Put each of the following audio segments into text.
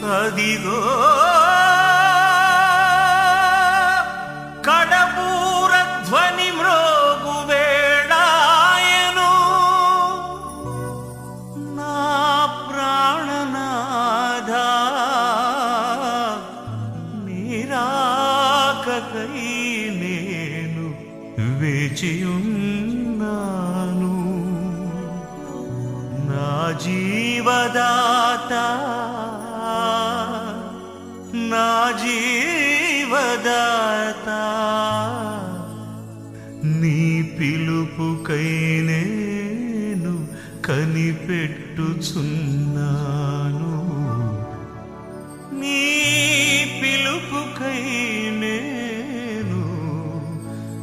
అదిగో కడపూర ధ్వని మ్రోగు వేళాయను, నా ప్రాణనాథ నీరాకకై నేను వేచియున్నాను. నా జీవదాత నా జీవదాత నీ పిలుపుకై నేను కనిపెట్టుచున్నాను. నీ పిలుపుకై నేను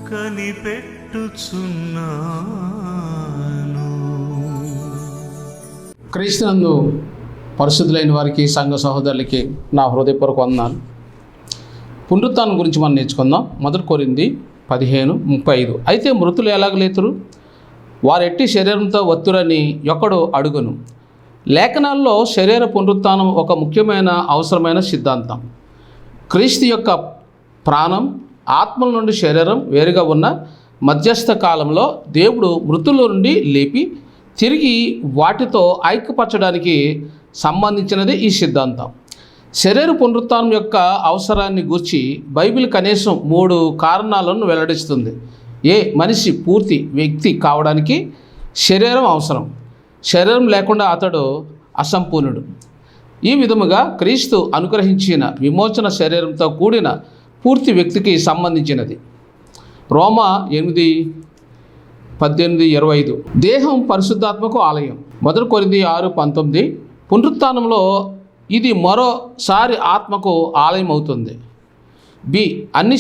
కనిపెట్టుచున్నాను. క్రీస్తునందు పరిశుద్ధులైన వారికి, సంఘ సహోదరులకి నా హృదయపూర్వక వందనాలు. పునరుత్థానం గురించి మనం నేర్చుకుందాం. 1 కొరింథీ 15:35. అయితే మృతులు ఎలాగ లేతురు, వారెట్టి శరీరంతో వత్తురని ఒకడు అడుగును. లేఖనాల్లో శరీర పునరుత్థానం ఒక ముఖ్యమైన అవసరమైన సిద్ధాంతం. క్రీస్తు యొక్క ప్రాణం, ఆత్మల నుండి శరీరం వేరుగా ఉన్న మధ్యస్థ కాలంలో దేవుడు మృతుల నుండి లేపి తిరిగి వాటితో ఐక్యపరచడానికి సంబంధించినది ఈ సిద్ధాంతం. శరీర పునరుత్థానం యొక్క అవసరాన్ని గూర్చి బైబిల్ కనీసం 3 కారణాలను వెల్లడిస్తుంది. మనిషి పూర్తి వ్యక్తి కావడానికి శరీరం అవసరం. శరీరం లేకుండా అతడు అసంపూర్ణుడు. ఈ విధముగా క్రీస్తు అనుగ్రహించిన విమోచన శరీరంతో కూడిన పూర్తి వ్యక్తికి సంబంధించినది. రోమా 8:18-25. దేహం పరిశుద్ధాత్మకు ఆలయం. 1 కొరింథీ 6:19. పునరుత్థానంలో ఇది మరోసారి ఆత్మకు ఆలయం అవుతుంది. అన్ని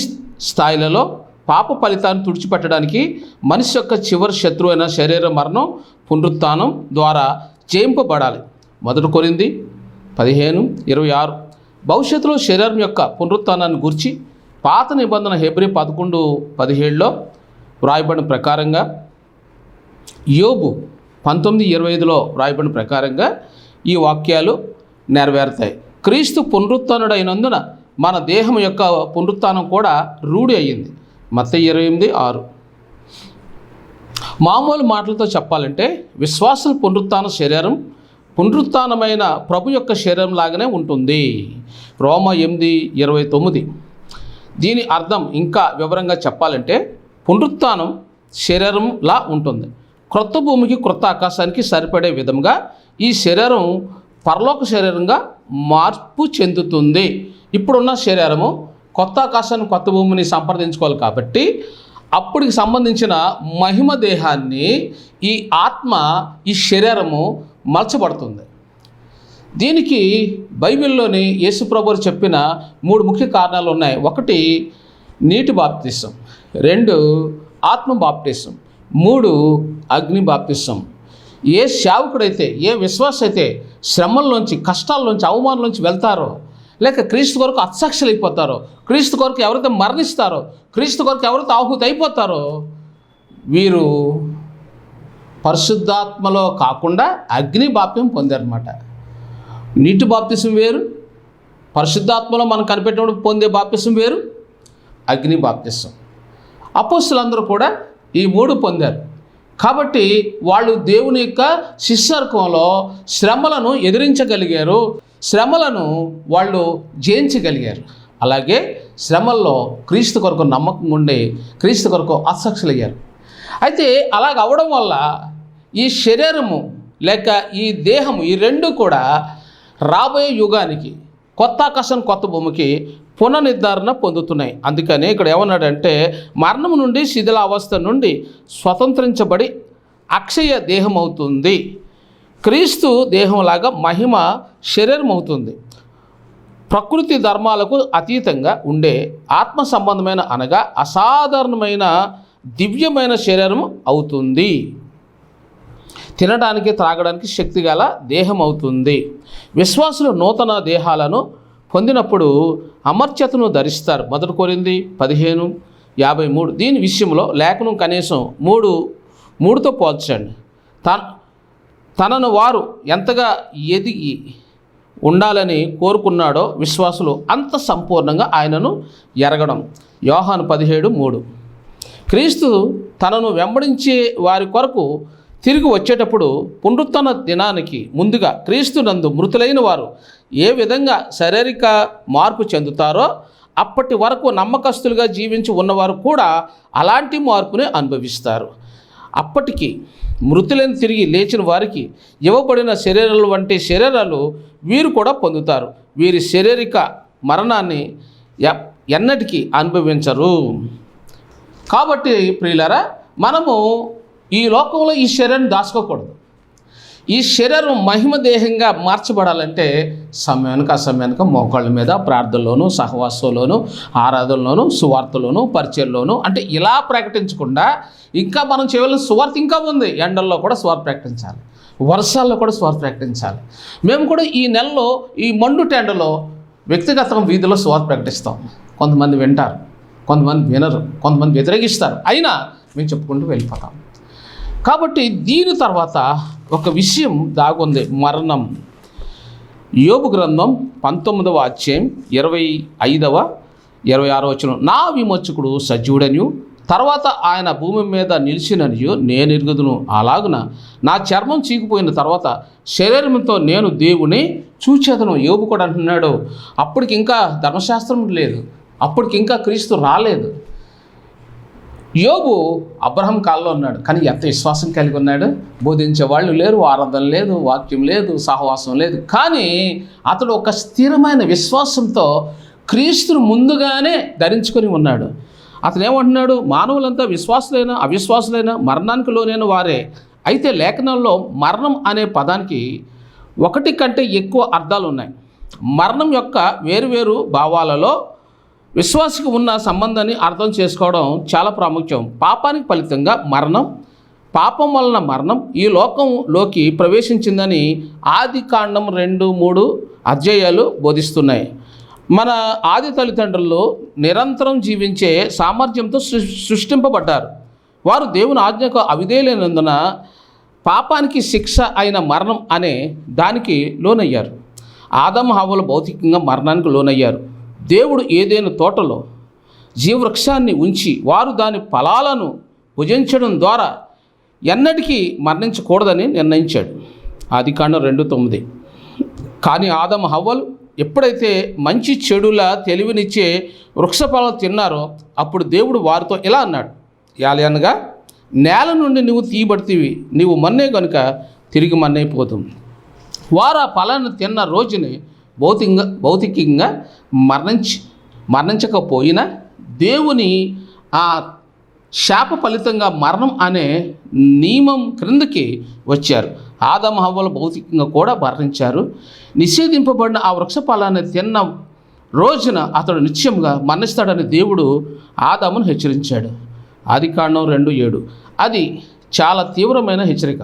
స్థాయిలలో పాప ఫలితాన్ని తుడిచిపెట్టడానికి మనిషి యొక్క చివరి శత్రువు అయిన శరీర మరణం పునరుత్థానం ద్వారా జయింపబడాలి. 1 కొరింథీ 15:26. భవిష్యత్తులో శరీరం యొక్క పునరుత్థానాన్ని గురించి పాత నిబంధన హెబ్రీ 11:17లో వ్రాయబడిన ప్రకారంగా, యోబు 19:25లో వ్రాయబడిన ప్రకారంగా ఈ వాక్యాలు నెరవేరుతాయి. క్రీస్తు పునరుత్థానుడైనందున మన దేహం యొక్క పునరుత్థానం కూడా రూఢి అయ్యింది. మత్తయి 28:6. మామూలు మాటలతో చెప్పాలంటే విశ్వాసుల పునరుత్థాన శరీరం పునరుత్థానమైన ప్రభు యొక్క శరీరం లాగానే ఉంటుంది. రోమా 8:29. దీని అర్థం ఇంకా వివరంగా చెప్పాలంటే పునరుత్థానం శరీరంలా ఉంటుంది. క్రొత్త భూమికి, క్రొత్త ఆకాశానికి సరిపడే విధంగా ఈ శరీరం పరలోక శరీరంగా మార్పు చెందుతుంది. ఇప్పుడున్న శరీరము కొత్త ఆకాశాన్ని, కొత్త భూమిని సంప్రదించుకోవాలి కాబట్టి అప్పటికి సంబంధించిన మహిమ దేహాన్ని ఈ ఆత్మ, ఈ శరీరము మలచబడుతుంది. దీనికి బైబిల్లోని యేసుప్రభువు చెప్పిన 3 ముఖ్య కారణాలు ఉన్నాయి. 1 నీటి బాప్తిసం, 2 ఆత్మ బాప్తిసం, 3 అగ్ని బాప్తిసం. ఏ సేవకుడైతే, ఏ విశ్వాస అయితే శ్రమల్లోంచి, కష్టాల్లోంచి, అవమానంలోంచి వెళ్తారో, లేక క్రీస్తు కొరకు అత్సాక్షులు అయిపోతారో, క్రీస్తు కొరకు ఎవరైతే మరణిస్తారో, క్రీస్తు కొరకు ఎవరైతే ఆహుతి అయిపోతారో, వీరు పరిశుద్ధాత్మలో కాకుండా అగ్ని బాప్త్యం పొందారన్నమాట. నీటి బాప్తిసం వేరు, పరిశుద్ధాత్మలో మనం కనిపెట్టినప్పుడు పొందే బాప్తిసం వేరు, అగ్ని బాప్తిసం. అపోస్తలులందరూ కూడా ఈ 3 పొందారు. కాబట్టి వాళ్ళు దేవుని యొక్క శిష్యర్కంలో శ్రమలను ఎదిరించగలిగారు, శ్రమలను వాళ్ళు జయించగలిగారు. అలాగే శ్రమల్లో క్రీస్తు కొరకు నమ్మకం ఉండి క్రీస్తు కొరకు అసక్షులయ్యారు. అయితే అలాగ అవడం వల్ల ఈ శరీరము లేక ఈ దేహము, ఈ 2 కూడా రాబోయే యుగానికి, కొత్త ఆకాశం, కొత్త భూమికి పునర్నిర్ధారణ పొందుతున్నాయి. అందుకని ఇక్కడ ఏమన్నాడంటే, మరణం నుండి, శిథిలావస్థ నుండి స్వతంత్రించబడి అక్షయ దేహం అవుతుంది. క్రీస్తు దేహంలాగా మహిమ శరీరం అవుతుంది. ప్రకృతి ధర్మాలకు అతీతంగా ఉండే ఆత్మ సంబంధమైన, అనగా అసాధారణమైన దివ్యమైన శరీరం అవుతుంది. తినడానికి, త్రాగడానికి శక్తి గల దేహం అవుతుంది. విశ్వాసులు నూతన దేహాలను పొందినప్పుడు అమర్త్యతను ధరిస్తారు. 1 కొరింథీ 15:53. దీని విషయంలో లేఖనం కనీసం 3తో పోల్చండి. తనను వారు ఎంతగా ఎదిగి ఉండాలని కోరుకున్నాడో విశ్వాసులు అంత సంపూర్ణంగా ఆయనను ఎరగడం. యోహాను 17:3. క్రీస్తు తనను వెంబడించే వారి కొరకు తిరిగి వచ్చేటప్పుడు పునరుత్థాన దినానికి ముందుగా క్రీస్తునందు మృతులైన వారు ఏ విధంగా శారీరక మార్పు చెందుతారో అప్పటి వరకు నమ్మకస్తులుగా జీవించి ఉన్నవారు కూడా అలాంటి మార్పుని అనుభవిస్తారు. అప్పటికి మృతులైన తిరిగి లేచిన వారికి ఇవ్వబడిన శరీరాలు వంటి శరీరాలు వీరు కూడా పొందుతారు. వీరి శారీరక మరణాన్ని ఎన్నటికీ అనుభవించరు. కాబట్టి ప్రియులారా, మనము ఈ లోకంలో ఈ శరీరాన్ని దాచుకోకూడదు. ఈ శరీరం మహిమ దేహంగా మార్చబడాలంటే సమయానికి అసమయానికి మోకాళ్ళ మీద ప్రార్థనలోను, సహవాసంలోను, ఆరాధనలోను, సువార్తలోను, పరిచయంలోను, అంటే ఇలా ప్రకటించకుండా ఇంకా మనం చేయవలసిన సువార్త ఇంకా ఉంది. ఎండల్లో కూడా సువార్త ప్రకటించాలి, వర్షాల్లో కూడా సువార్త ప్రకటించాలి. మేము కూడా ఈ నెలలో ఈ మండు టెండలో వ్యక్తిగతంగా వీధిలో సువార్త ప్రకటిస్తాం. కొంతమంది వింటారు, కొంతమంది వినరు, కొంతమంది వ్యతిరేకిస్తారు, అయినా మేము చెప్పుకుంటూ వెళ్ళిపోతాం. కాబట్టి దీని తర్వాత ఒక విషయం దాగుంది, మరణం. యోబు గ్రంథం 19వ అధ్యాయం 25వ 26వ వచనం. నా విమోచకుడు సజీవుడనియు తర్వాత ఆయన భూమి మీద నిలిచిననియు నేను ఎరుగుదును. అలాగున నా చర్మం చీకిపోయిన తర్వాత శరీరంతో నేను దేవుని చూచేదను. యోబు కూడా అంటున్నాడు, అప్పటికి ఇంకా ధర్మశాస్త్రం లేదు, అప్పటికి ఇంకా క్రీస్తు రాలేదు. యోబు అబ్రహం కాలంలో ఉన్నాడు, కానీ ఎంత విశ్వాసం కలిగి ఉన్నాడు. బోధించే వాళ్ళు లేరు, ఆరాధన లేదు, వాక్యం లేదు, సహవాసం లేదు, కానీ అతడు ఒక స్థిరమైన విశ్వాసంతో క్రీస్తును ముందుగానే ధరించుకొని ఉన్నాడు. అతను ఏమంటున్నాడు, మానవులంతా విశ్వాసులైనా అవిశ్వాసులైనా మరణానికి లోనైన వారే. అయితే లేఖనంలో మరణం అనే పదానికి ఒకటి కంటే ఎక్కువ అర్థాలు ఉన్నాయి. మరణం యొక్క వేరువేరు భావాలలో విశ్వాసకు ఉన్న సంబంధాన్ని అర్థం చేసుకోవడం చాలా ప్రాముఖ్యం. పాపానికి ఫలితంగా మరణం, పాపం వలన మరణం ఈ లోకంలోకి ప్రవేశించిందని ఆదికాండం 2-3 అధ్యాయాలు బోధిస్తున్నాయి. మన ఆది తల్లిదండ్రులు నిరంతరం జీవించే సామర్థ్యంతో సృష్టింపబడ్డారు. వారు దేవుని ఆజ్ఞకు అవిధేయులైనందున పాపానికి శిక్ష అయిన మరణం అనే దానికి లోనయ్యారు. ఆదాము హవ్వలు భౌతికంగా మరణానికి లోనయ్యారు. దేవుడు ఏదైనా తోటలో జీవవృక్షాన్ని ఉంచి వారు దాని ఫలాలను భుజించడం ద్వారా ఎన్నటికీ మరణించకూడదని నిర్ణయించాడు. ఆదికాండం 2:9. కానీ ఆదాము హవ్వలు ఎప్పుడైతే మంచి చెడుల తెలివినిచ్చే వృక్ష ఫలాలు తిన్నారో అప్పుడు దేవుడు వారితో ఇలా అన్నాడు, అనగా నేల నుండి నువ్వు తీయబడితివి, నీవు మన్నే కనుక తిరిగి మన్నైపోతుంది. వారు ఆ ఫలాన్ని తిన్న రోజుని భౌతికంగా మరణించకపోయినా దేవుని ఆ శాప ఫలితంగా మరణం అనే నియమం క్రిందకి వచ్చారు. ఆదాము హవ్వలు భౌతికంగా కూడా మరణించారు. నిషేధింపబడిన ఆ వృక్ష ఫలాన్ని తిన్న రోజున అతడు నిత్యంగా మరణిస్తాడని దేవుడు ఆదామును హెచ్చరించాడు. ఆదికాండం 2:7. అది చాలా తీవ్రమైన హెచ్చరిక.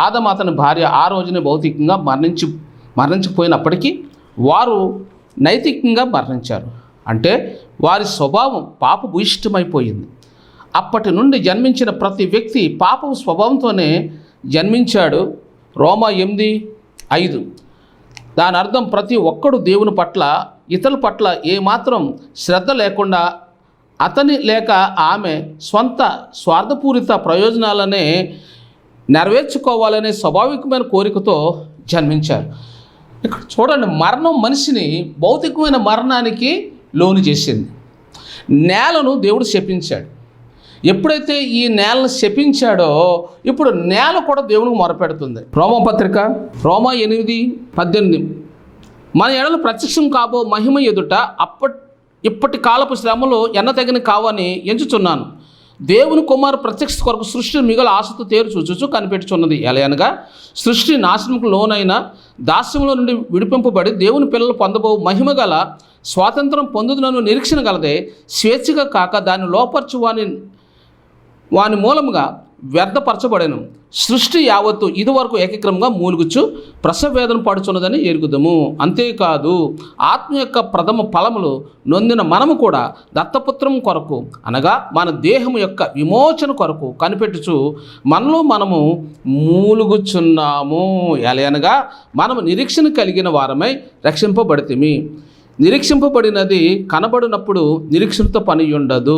ఆదాము అతని భార్య ఆ రోజునే భౌతికంగా మరణించకపోయినప్పటికీ వారు నైతికంగా మరణించారు. అంటే వారి స్వభావం పాపభూయిష్టమైపోయింది. అప్పటి నుండి జన్మించిన ప్రతి వ్యక్తి పాప స్వభావంతోనే జన్మించాడు. రోమా 8:5. దాని అర్థం ప్రతి ఒక్కడు దేవుని పట్ల ఇతరుల పట్ల ఏమాత్రం శ్రద్ధ లేకుండా అతని లేక ఆమె స్వంత స్వార్థపూరిత ప్రయోజనాలనే నెరవేర్చుకోవాలనే స్వాభావికమైన కోరికతో జన్మించారు. ఇక్కడ చూడండి, మరణం మనిషిని భౌతికమైన మరణానికి లోను చేసింది. నేలను దేవుడు శపించాడు. ఎప్పుడైతే ఈ నేలను శపించాడో ఇప్పుడు నేల కూడా దేవునికి మొరపెడుతుంది. రోమపత్రిక రోమా 8:18. మన ఎడలు ప్రత్యక్షం కాబో మహిమ ఎదుట ఇప్పటి కాలపు శ్రమలు ఎన్నతగిన కావని ఎంచుచున్నాను. దేవుని కుమారు ప్రత్యక్ష కొరకు సృష్టి మిగల ఆశతో తేరు చూచుచు కనిపెట్టుచున్నది. అనగా సృష్టి నాశనముకు లోనైన దాస్యంలో నుండి విడిపింపబడి దేవుని పిల్లలు పొందబో మహిమ గల స్వాతంత్రం పొందుతున్న నిరీక్షణ గలదే స్వేచ్ఛగా కాక దాన్ని లోపరచువాని వాని మూలముగా వ్యర్థపరచబడెను. సృష్టి యావత్తు ఇదివరకు ఏకక్రమంగా మూలుగుచ్చు ప్రసవేదన పడుచున్నదని ఎరుగుదము. అంతేకాదు ఆత్మ యొక్క ప్రథమ ఫలములు నొందిన మనము కూడా దత్తపుత్రం కొరకు అనగా మన దేహము యొక్క విమోచన కొరకు కనిపెట్టుచు మనలో మనము మూలుగుచున్నాము. ఎలయనగా మనము నిరీక్షణ కలిగిన వారమై రక్షింపబడితిమి. నిరీక్షింపబడినది కనబడినప్పుడు నిరీక్షణతో పని ఉండదు.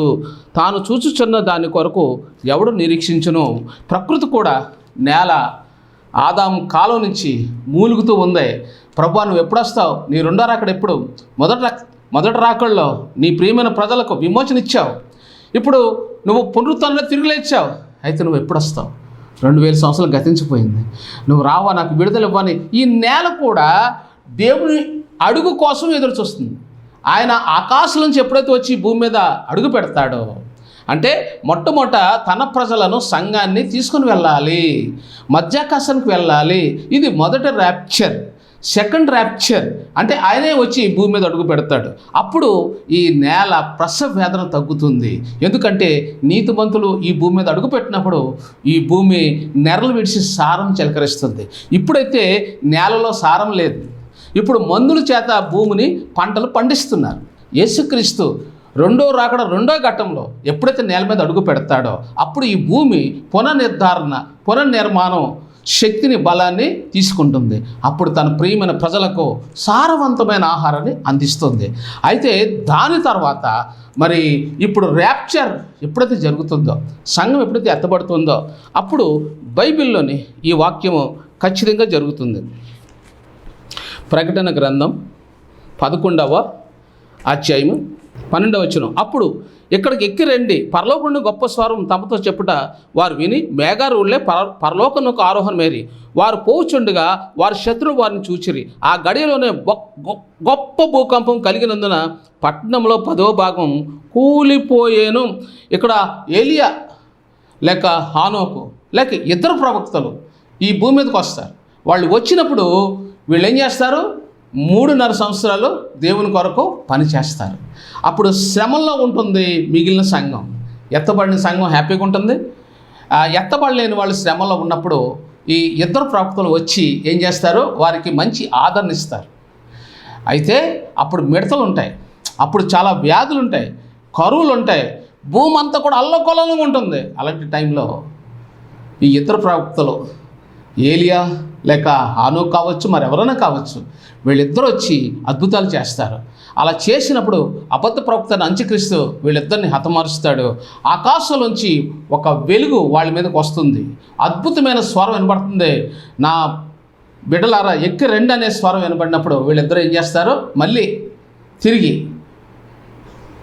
తాను చూచుచున్న దాని కొరకు ఎవడు నిరీక్షించును? ప్రకృతి కూడా నేల ఆదాము కాలం నుంచి మూలుగుతూ ఉంది. ప్రభువా నువ్వు ఎప్పుడు వస్తావు? నీ రెండో రాకడ ఎప్పుడు? మొదటి రాకడలో నీ ప్రియమైన ప్రజలకు విమోచన ఇచ్చావు. ఇప్పుడు నువ్వు పునరుత్థానంలో తిరిగి లేచావు. అయితే నువ్వు ఎప్పుడు వస్తావు? 2000 సంవత్సరాలు గతించిపోయింది. నువ్వు రావా, నాకు విడుదల ఇవ్వని. ఈ నేల కూడా దేవుని అడుగు కోసం ఎదురు చూస్తుంది. ఆయన ఆకాశం నుంచి ఎప్పుడైతే వచ్చి భూమి మీద అడుగు పెడతాడో అంటే మొట్టమొదట తన ప్రజలను సంఘాన్ని తీసుకుని వెళ్ళాలి, మధ్యాకాశానికి వెళ్ళాలి. ఇది మొదటి ర్యాప్చర్. సెకండ్ ర్యాప్చర్ అంటే ఆయనే వచ్చి భూమి మీద అడుగు పెడతాడు. అప్పుడు ఈ నేల ప్రసవ వేదన తగ్గుతుంది. ఎందుకంటే నీతిమంతులు ఈ భూమి మీద అడుగు పెట్టినప్పుడు ఈ భూమి నెరలు విడిచి సారం చిలకరిస్తుంది. ఇప్పుడైతే నేలలో సారం లేదు. ఇప్పుడు మందుల చేత భూమిని పంటలు పండిస్తున్నారు. యేసుక్రీస్తు రెండో రాకడ రెండో ఘట్టంలో ఎప్పుడైతే నేల మీద అడుగు పెడతాడో అప్పుడు ఈ భూమి పునర్నిర్మాణం శక్తిని, బలాన్ని తీసుకుంటుంది. అప్పుడు తన ప్రియమైన ప్రజలకు సారవంతమైన ఆహారాన్ని అందిస్తుంది. అయితే దాని తర్వాత మరి ఇప్పుడు ర్యాప్చర్ ఎప్పుడైతే జరుగుతుందో, సంఘం ఎప్పుడైతే ఎత్తబడుతుందో అప్పుడు బైబిల్లోని ఈ వాక్యము ఖచ్చితంగా జరుగుతుంది. ప్రకటన గ్రంథం 11వ అధ్యాయము 12వ వచనం. అప్పుడు ఇక్కడికి ఎక్కి రండి, పరలోకం నుండి గొప్ప స్వరం తమతో చెప్పుట వారు విని మేఘారులే పరలోకమునకు ఆరోహణమేరి వారు పోవుచుండగా వారి శత్రువు వారిని చూచిరి. ఆ గడియలోనే గొప్ప భూకంపం కలిగినందున పట్టణంలో 10వ భాగం కూలిపోయేను. ఇక్కడ ఏలియా లేక హానోకు లేక ఇద్దరు ప్రవక్తలు ఈ భూమి మీదకి వస్తారు. వాళ్ళు వచ్చినప్పుడు వీళ్ళు ఏం చేస్తారు? 3.5 సంవత్సరాలు దేవుని కొరకు పని చేస్తారు. అప్పుడు శ్రమంలో ఉంటుంది మిగిలిన సంఘం. ఎత్తబడిన సంఘం హ్యాపీగా ఉంటుంది. ఎత్తబడలేని వాళ్ళు శ్రమంలో ఉన్నప్పుడు ఈ ఇద్దరు ప్రవక్తలు వచ్చి ఏం చేస్తారు? వారికి మంచి ఆదరణ ఇస్తారు. అయితే అప్పుడు మిడతలు ఉంటాయి, అప్పుడు చాలా వ్యాధులు ఉంటాయి, కరువులు ఉంటాయి, భూమి అంతా కూడా అల్లకొల్లంగా ఉంటుంది. అలాంటి టైంలో ఈ ఇద్దరు ప్రవక్తలు ఏలియా లేక హానోకు కావచ్చు, మరెవరైనా కావచ్చు, వీళ్ళిద్దరూ వచ్చి అద్భుతాలు చేస్తారు. అలా చేసినప్పుడు అబద్ధ ప్రవక్తను అంత్యక్రీస్తు వీళ్ళిద్దరిని హతమారుస్తాడు. ఆకాశంలోంచి ఒక వెలుగు వాళ్ళ మీదకి వస్తుంది. అద్భుతమైన స్వరం వినబడుతుంది. నా బిడ్డలారా ఎక్కి రండి అనే స్వరం వినబడినప్పుడు వీళ్ళిద్దరూ ఏం చేస్తారు? మళ్ళీ తిరిగి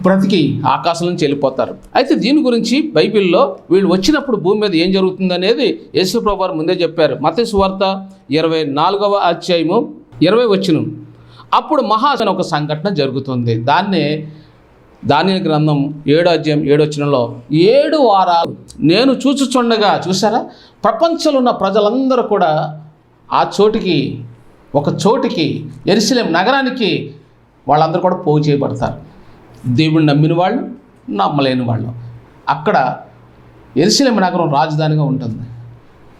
బ్రతికి ఆకాశం నుంచి వెళ్ళిపోతారు. అయితే దీని గురించి బైబిల్లో వీళ్ళు వచ్చినప్పుడు భూమి మీద ఏం జరుగుతుంది అనేది యేసు ప్రభువు వారు ముందే చెప్పారు. మత్తయి సువార్త 24వ అధ్యాయము 20వ వచనం. అప్పుడు మహాసన ఒక సంఘటన జరుగుతుంది. దాన్నే దానియేలు గ్రంథం 7వ అధ్యాయం 7వ వచనంలో 7 వారాలు నేను చూచుచుండగా, చూసారా, ప్రపంచంలో ఉన్న ప్రజలందరూ కూడా ఆ చోటికి, ఒక చోటికి, యెరూషలేము నగరానికి వాళ్ళందరూ కూడా పోగు చేయబడతారు. దేవుడిని నమ్మిన వాళ్ళు, నమ్మలేని వాళ్ళు. అక్కడ యెరూషలేము నగరం రాజధానిగా ఉంటుంది.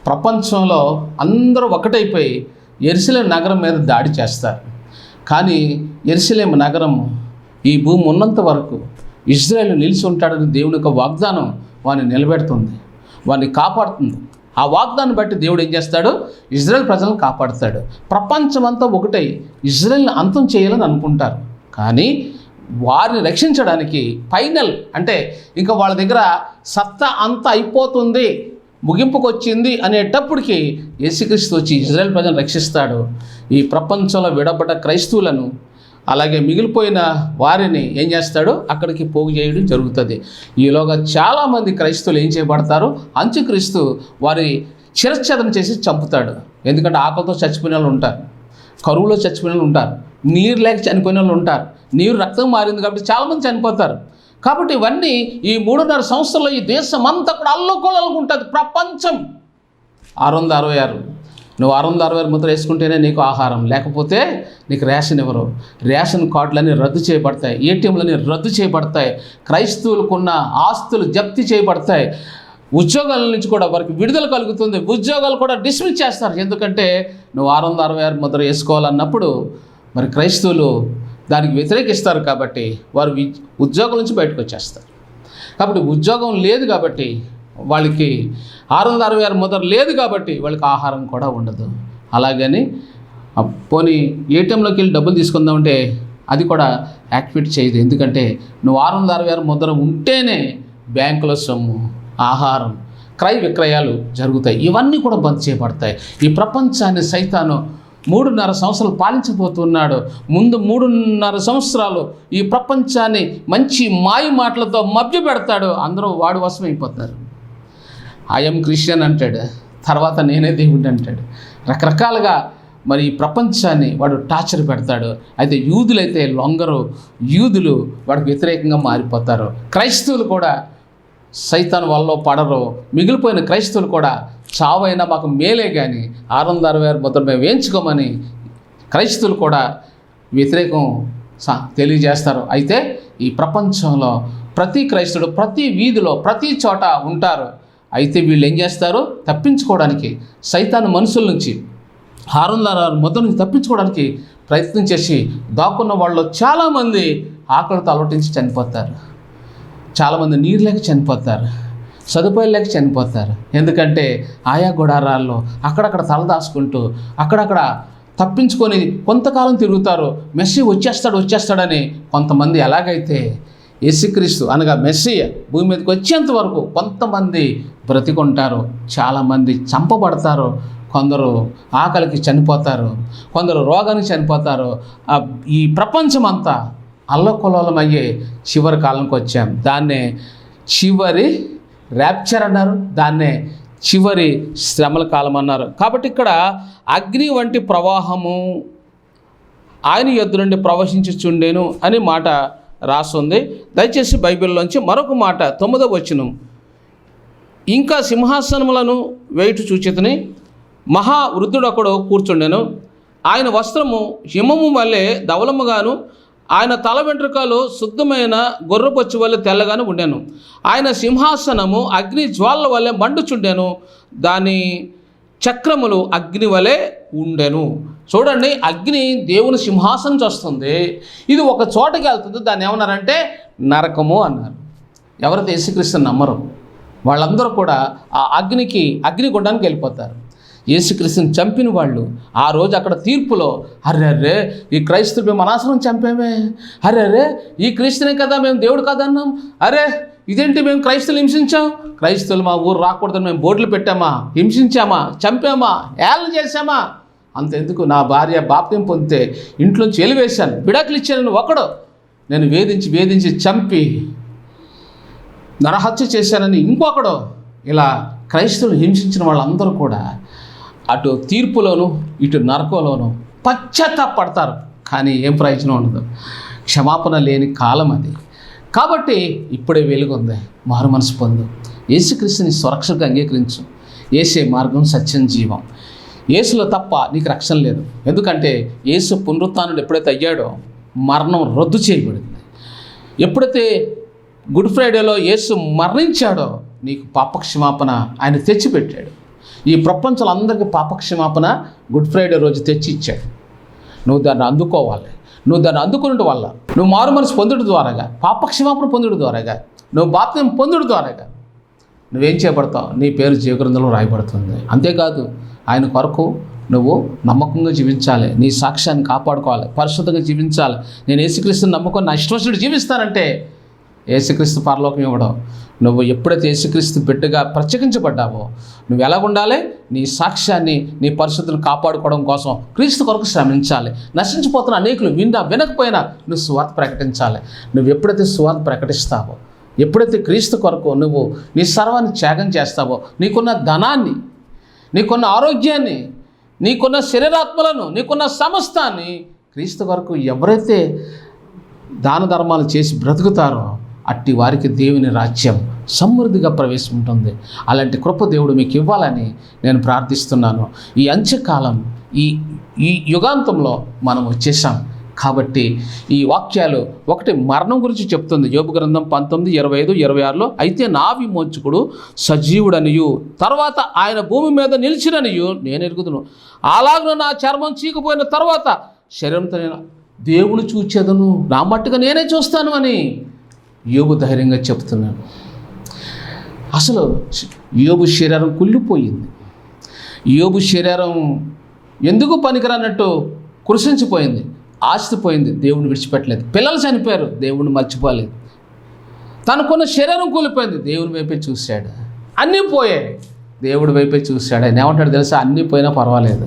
ప్రపంచంలో అందరూ ఒకటైపోయి యెరూషలేము నగరం మీద దాడి చేస్తారు. కానీ యెరూషలేము నగరం ఈ భూమి ఉన్నంత వరకు ఇజ్రాయేల్ నిలిచి ఉంటాడని దేవుని యొక్క వాగ్దానం వారిని నిలబెడుతుంది, వారిని కాపాడుతుంది. ఆ వాగ్దాన్ని బట్టి దేవుడు ఏం చేస్తాడు? ఇజ్రాయేల్ ప్రజలను కాపాడుతాడు. ప్రపంచమంతా ఒకటై ఇజ్రాయేల్ని అంతం చేయాలని అనుకుంటారు. కానీ వారిని రక్షించడానికి ఫైనల్ అంటే ఇంకా వాళ్ళ దగ్గర సత్తా అంతా అయిపోతుంది, ముగింపుకు వచ్చింది అనేటప్పటికీ యేసుక్రీస్తు వచ్చి ఇజ్రాయేల్ ప్రజలను రక్షిస్తాడు. ఈ ప్రపంచంలో విడబడ్డ క్రైస్తవులను అలాగే మిగిలిపోయిన వారిని ఏం చేస్తాడు? అక్కడికి పోగు చేయడం జరుగుతుంది. ఈలోగా చాలామంది క్రైస్తవులు ఏం చేయబడతారు? అంత్యక్రీస్తు వారి శిరచ్ఛేదన చేసి చంపుతాడు. ఎందుకంటే ఆకలితో చచ్చిపోయిన వాళ్ళు ఉంటారు, కరువులో చచ్చిపోయిన వాళ్ళు ఉంటారు, నీరు లేక చనిపోయిన వాళ్ళు ఉంటారు, నీరు రక్తం మారింది కాబట్టి చాలామంది చనిపోతారు. కాబట్టి ఇవన్నీ ఈ 3.5 సంవత్సరాల్లో ఈ దేశం అంతా కూడా అల్లుకొల్లలుగా ఉంటుంది. ప్రపంచం 666 నువ్వు 666 ముద్ర వేసుకుంటేనే నీకు ఆహారం, లేకపోతే నీకు రేషన్ ఇవ్వరు. రేషన్ కార్డులన్నీ రద్దు చేయబడతాయి, ఏటీఎంలన్నీ రద్దు చేయబడతాయి, క్రైస్తవులకున్న ఆస్తులు జప్తి చేయబడతాయి, ఉద్యోగాల నుంచి కూడా వారికి విడుదల కలుగుతుంది. ఉద్యోగాలు కూడా డిస్మిస్ చేస్తారు. ఎందుకంటే నువ్వు 666 ముద్ర వేసుకోవాలన్నప్పుడు మరి క్రైస్తవులు దానికి వ్యతిరేకిస్తారు కాబట్టి వారు ఉద్యోగం నుంచి బయటకు వచ్చేస్తారు. కాబట్టి ఉద్యోగం లేదు కాబట్టి వాళ్ళకి 666 ముద్ర లేదు కాబట్టి వాళ్ళకి ఆహారం కూడా ఉండదు. అలాగని పోనీ ఏటీఎంలోకి వెళ్ళి డబ్బులు తీసుకుందామంటే అది కూడా యాక్టివేట్ చేయదు. ఎందుకంటే నువ్వు 666 ముద్ర ఉంటేనే బ్యాంకులో సొమ్ము, ఆహారం, క్రయ విక్రయాలు జరుగుతాయి. ఇవన్నీ కూడా బంద్ చేయబడతాయి. ఈ ప్రపంచాన్ని సైతాను 3.5 సంవత్సరాలు పాలించబోతున్నాడు. ముందు 3.5 సంవత్సరాలు ఈ ప్రపంచాన్ని మంచి మాయ మాటలతో మభ్యపెడతాడు. అందరూ వాడి వశం అయిపోతారు. ఐఎమ్ క్రిస్టియన్ అంటాడు, తర్వాత నేనే దేవుడు అంటాడు. రకరకాలుగా మరి ఈ ప్రపంచాన్ని వాడు టార్చర్ పెడతాడు. అయితే యూదులైతే లొంగరు, యూదులు వాడికి వ్యతిరేకంగా మారిపోతారు. క్రైస్తవులు కూడా సైతాను వల్ల పడరు. మిగిలిపోయిన క్రైస్తవులు కూడా చావైనా మాకు మేలే కానీ 666 ముద్ర మేము వేయించుకోమని క్రైస్తవులు కూడా వ్యతిరేకం తెలియజేస్తారు. అయితే ఈ ప్రపంచంలో ప్రతి క్రైస్తవుడు ప్రతి వీధిలో ప్రతి చోట ఉంటారు. అయితే వీళ్ళు ఏం చేస్తారు? తప్పించుకోవడానికి సైతాను మనుషుల నుంచి 666 ముద్ర నుంచి తప్పించుకోవడానికి ప్రయత్నం చేసి దాక్కున్న వాళ్ళు చాలామంది ఆకలితో అలవటించి చనిపోతారు. చాలామంది నీరు లేక చనిపోతారు, సదుపాయాలు లేక చనిపోతారు. ఎందుకంటే ఆయా గుడారాల్లో అక్కడక్కడ తలదాచుకుంటూ అక్కడక్కడ తప్పించుకొని కొంతకాలం తిరుగుతారు. మెస్సీ వచ్చేస్తాడని కొంతమంది ఎలాగైతే యేసుక్రీస్తు అనగా మెస్సీయ భూమి మీదకి వచ్చేంత వరకు కొంతమంది బ్రతికుంటారు, చాలామంది చంపబడతారు, కొందరు ఆకలికి చనిపోతారు, కొందరు రోగానికి చనిపోతారు. ఈ ప్రపంచమంతా అల్లకొల్లోలమయ్యే చివరి కాలంకి వచ్చాం. దాన్నే చివరి ర్యాప్చర్ అన్నారు, దాన్నే చివరి శ్రమల కాలం అన్నారు. కాబట్టి ఇక్కడ అగ్ని వంటి ప్రవాహము ఆయన యొద్ద నుండి ప్రవహించుచుండెను అని మాట రాస్తుంది. దయచేసి బైబిల్లోంచి మరొక మాట 9వ వచనం. ఇంకా సింహాసనములను వేయుట చూచితిని, మహా వృద్ధుడొకడు కూర్చుండెను. ఆయన వస్త్రము హిమము వలె ధవలముగాను, ఆయన తల వెంట్రుకలు శుద్ధమైన గొర్రెపొచ్చు వలె తెల్లగాను ఉండెను. ఆయన సింహాసనము అగ్ని జ్వాలల వలె మండుచుండెను, దాని చక్రములు అగ్ని వలె ఉండెను. చూడండి, అగ్ని దేవుని సింహాసనం వస్తుంది. ఇది ఒక చోటకి వెళ్తుంది. దాన్ని ఏమన్నారంటే నరకము అన్నారు. ఎవరైతే యేసుక్రీస్తుని నమ్మరు వాళ్ళందరూ కూడా ఆ అగ్నిగుండానికి వెళ్ళిపోతారు. యేసుక్రీస్తుని చంపిన వాళ్ళు ఆ రోజు అక్కడ తీర్పులో అర్రే ఈ క్రైస్తవులు మేము అనాశనం చంపేమే, అర్రే ఈ క్రీస్తునే కదా మేము దేవుడు కాదన్నాం, అరే ఇదేంటి మేము క్రైస్తవులు హింసించాం, క్రైస్తవులు మా ఊరు రాకూడదని మేము బోర్డులు పెట్టామా, హింసించామా, చంపామా, ఏళ్ళను చేశామా, అంతెందుకు నా భార్య బాప్తిం పొందితే ఇంట్లోంచి వెలివేశాను, విడాకులు ఇచ్చాను ఒకడు, నేను వేధించి చంపి నరహత్య చేశానని ఇంకొకడు, ఇలా క్రైస్తవులు హింసించిన వాళ్ళందరూ కూడా అటు తీర్పులోను ఇటు నరకంలోను పశ్చాత్తాపడతారు. కానీ ఏం ప్రయోజనం ఉండదు, క్షమాపణ లేని కాలం అది. కాబట్టి ఇప్పుడే వెలుగుంది, మారు మనసు పొందు, యేసుక్రీస్తుని సురక్షగా అంగీకరించు. యేసే మార్గం, సత్యం, జీవం. యేసులో తప్ప నీకు రక్షణ లేదు. ఎందుకంటే యేసు పునరుత్థానుడు ఎప్పుడైతే అయ్యాడో మరణం రద్దు చేయబడింది. ఎప్పుడైతే గుడ్ ఫ్రైడేలో యేసు మరణించాడో నీకు పాపక్షమాపణ ఆయన తెచ్చిపెట్టాడు. ఈ ప్రపంచంలో అందరికీ పాపక్షమాపణ గుడ్ ఫ్రైడే రోజు తెచ్చి ఇచ్చాడు. నువ్వు దాన్ని అందుకోవాలి. నువ్వు దాన్ని అందుకున్నట్టు వల్ల నువ్వు మారు మనసు పొందుడు ద్వారాగా, పాపక్షమాపణ పొందుడు ద్వారాగా, నువ్వు బాప్తిసం పొందుడు ద్వారాగా నువ్వేం చేయబడతావు? నీ పేరు జీవగ్రంథంలో రాయబడుతుంది. అంతేకాదు ఆయన కొరకు నువ్వు నమ్మకంగా జీవించాలి, నీ సాక్ష్యాన్ని కాపాడుకోవాలి, పరిశుద్ధంగా జీవించాలి. నేను యేసుక్రీస్తుని నమ్ముకొని నా ఇష్టవశుడు జీవిస్తానంటే యేసుక్రీస్తు పరలోకం ఇవ్వడం. నువ్వు ఎప్పుడైతే యేసుక్రీస్తు బిడ్డగా ప్రత్యేకించబడ్డావో నువ్వు ఎలా ఉండాలి? నీ సాక్ష్యాన్ని, నీ పరిశుద్ధులను కాపాడుకోవడం కోసం క్రీస్తు కొరకు శ్రమించాలి. నశించిపోతున్న అనేకులు వినకపోయినా నువ్వు సువార్త ప్రకటించాలి. నువ్వు ఎప్పుడైతే సువార్త ప్రకటిస్తావో, ఎప్పుడైతే క్రీస్తు కొరకు నువ్వు నీ సర్వాన్ని త్యాగం చేస్తావో, నీకున్న ధనాన్ని, నీకున్న ఆరోగ్యాన్ని, నీకున్న శరీరాత్మలను, నీకున్న సమస్తాన్ని క్రీస్తు కొరకు ఎవరైతే దాన ధర్మాలు చేసి బ్రతుకుతారో అట్టి వారికి దేవుని రాజ్యం సమృద్ధిగా ప్రవేశం ఉంటుంది. అలాంటి కృప దేవుడు మీకు ఇవ్వాలని నేను ప్రార్థిస్తున్నాను. ఈ అంత్యకాలం, ఈ యుగాంతంలో మనం వచ్చేసాం. కాబట్టి ఈ వాక్యాలు ఒకటి మరణం గురించి చెప్తుంది. యోబు గ్రంథం 19:25-26లో అయితే నా విమోచకుడు సజీవుడనియు తర్వాత ఆయన భూమి మీద నిలిచిననియు నేను ఎరుగుదును. అలాగను నా చర్మం చీకిపోయిన తర్వాత శరీరంతో నేను దేవుని చూచేదను, నా మట్టుగా నేనే చూస్తాను అని యోబు ధైర్యంగా చెప్తున్నాను. అసలు యోబు శరీరం కుళ్ళిపోయింది. యోబు శరీరం ఎందుకు పనికిరానట్టు కృషించిపోయింది. ఆస్తి పోయింది, దేవుని విడిచిపెట్టలేదు. పిల్లలు చనిపోయారు, దేవుని మర్చిపోలేదు. తనకున్న శరీరం కూలిపోయింది, దేవుని వైపే చూశాడు. అన్నీ పోయాయి, దేవుడి వైపే చూశాడు. ఆయన ఏమంటాడు తెలుసా? అన్నీ పోయినా పర్వాలేదు,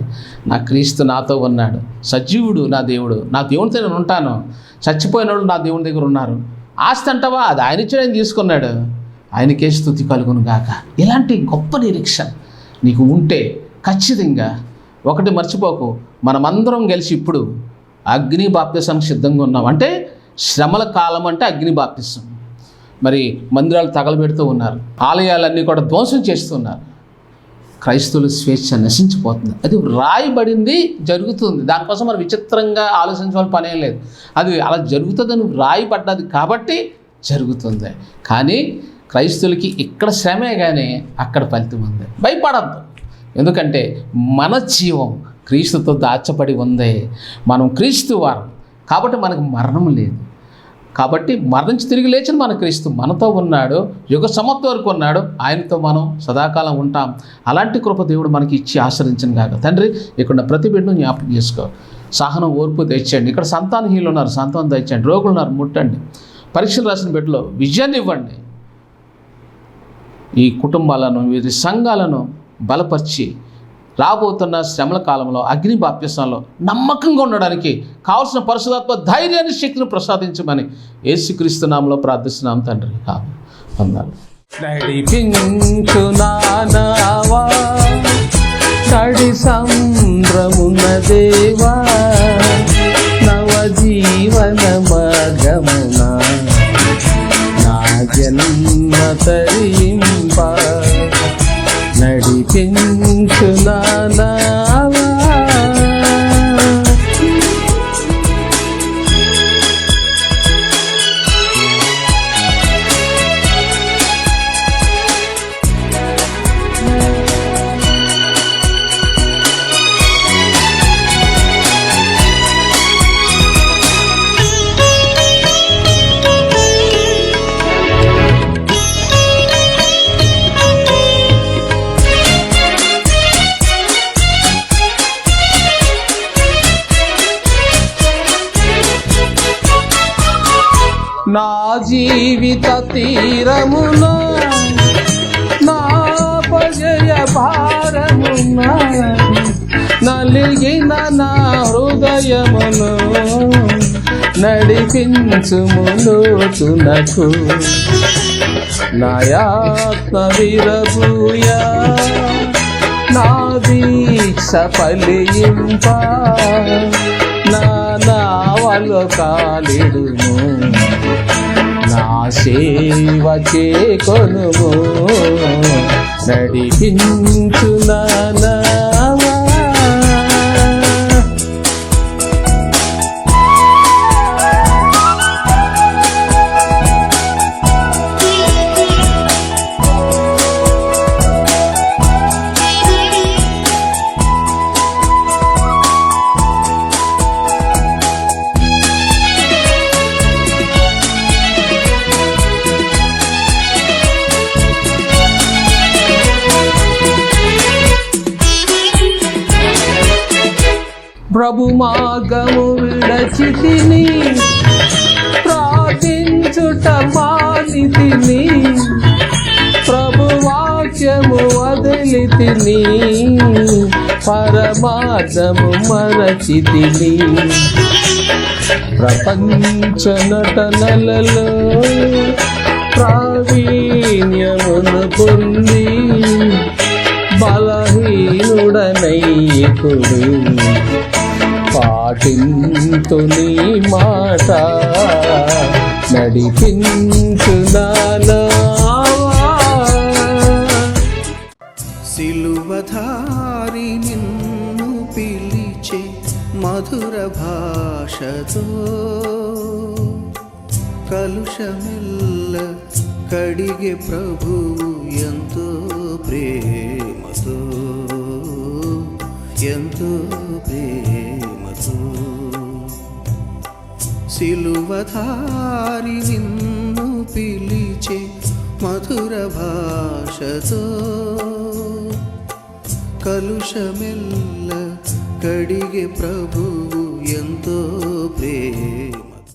నా క్రీస్తు నాతో ఉన్నాడు, సజీవుడు నా దేవుడు, నా దేవునితో నేను ఉంటాను. చచ్చిపోయిన వాళ్ళు నా దేవుని దగ్గర ఉన్నారు. ఆస్తి అంటావా? అది ఆయన ఇచ్చి ఆయన తీసుకున్నాడు, ఆయనకే స్తుతి కలుగును గాక. ఇలాంటి గొప్ప నిరీక్షణ నీకు ఉంటే ఖచ్చితంగా ఒకటి మర్చిపోకు, మనమందరం కలిసి ఇప్పుడు అగ్ని బాప్తిసానికి సిద్ధంగా ఉన్నాం. అంటే శ్రమల కాలం అంటే అగ్ని బాప్తిసం. మరి మందిరాలు తగలబెడుతూ ఉన్నారు, ఆలయాలన్నీ కూడా ధ్వంసం చేస్తున్నారు. క్రైస్తవుల స్వేచ్ఛ నశించిపోతుంది. అది రాయబడింది, జరుగుతుంది. దానికోసం మనం విచిత్రంగా ఆలోచించాల్సిన పనేం లేదు. అది అలా జరుగుతుందని రాయబడ్డది కాబట్టి జరుగుతుంది. కానీ క్రైస్తవులకి ఇక్కడ శ్రమే కానీ అక్కడ ఫలితం ఉంది. భయపడద్దు, ఎందుకంటే మన జీవం క్రీస్తుతో దాచబడి ఉంది. మనం క్రీస్తు వారం కాబట్టి మనకు మరణం లేదు. కాబట్టి మరణించి తిరిగి లేచిన మన క్రీస్తు మనతో ఉన్నాడు, యుగ సమాప్తి వరకు ఉన్నాడు. ఆయనతో మనం సదాకాలం ఉంటాం. అలాంటి కృప దేవుడు మనకి ఇచ్చి ఆశ్రయించను కాక. తండ్రి, ఇక్కడ ప్రతి బిడ్డను జ్ఞాపకం చేసుకో. సహనం, ఓర్పు తెచ్చండి. ఇక్కడ సంతానహీనులు ఉన్నారు, సంతానం తెచ్చండి. రోగులు ఉన్నారు, ముట్టండి. పరీక్షలు రాసిన బిడ్డలో విజయాన్ని ఇవ్వండి. ఈ కుటుంబాలను, వీరి సంఘాలను బలపరిచి రాబోతున్న శ్రమల కాలంలో అగ్ని బాప్తిసంలో నమ్మకంగా ఉండడానికి కావలసిన పరిశుద్ధాత్మ ధైర్యాన్ని, శక్తిని ప్రసాదించమని యేసుక్రీస్తు నామములో ప్రార్థిస్తున్నాం తండ్రి. వందనాలు. నడిపించు నానావా నడి సంద్రమున దేవా నవజీవన మార్గమున నా జన్మ తరింప నడిపించు నానావా. నా జీవిత తీరములో నా పజయ భారమున నలిగిన నా హృదయమును నడిపించుము లోతునకు. నా ఆత్మ విరబూయా నా దీక్ష ఫలింప నా నావలో కాలిడును నా సేవ చేకొనుము నడిపించు నానావా. ప్రభు మార్గము విడచితిని ప్రార్థించుట మానితిని ప్రభు వాక్యము వదిలితిని పరమార్థము మరచితిని ప్రపంచ నటనలలో ప్రావీణ్యమును పొంది బలహీనుడనైకుడు పాటింతు నీ మాట నడిపించు నానావా. సిలువధారి నిన్ను పిలిచే మధుర భాషతో కలుషమెల్ల కడిగే ప్రభువు ఎంతో ప్రేమతో ఎంతో ప్రేమతో సిలువధారి నిన్ను పిలిచే మధుర భాషతో కలుషమెల్ల కడిగే ప్రభువు ఎంతో ప్రేమ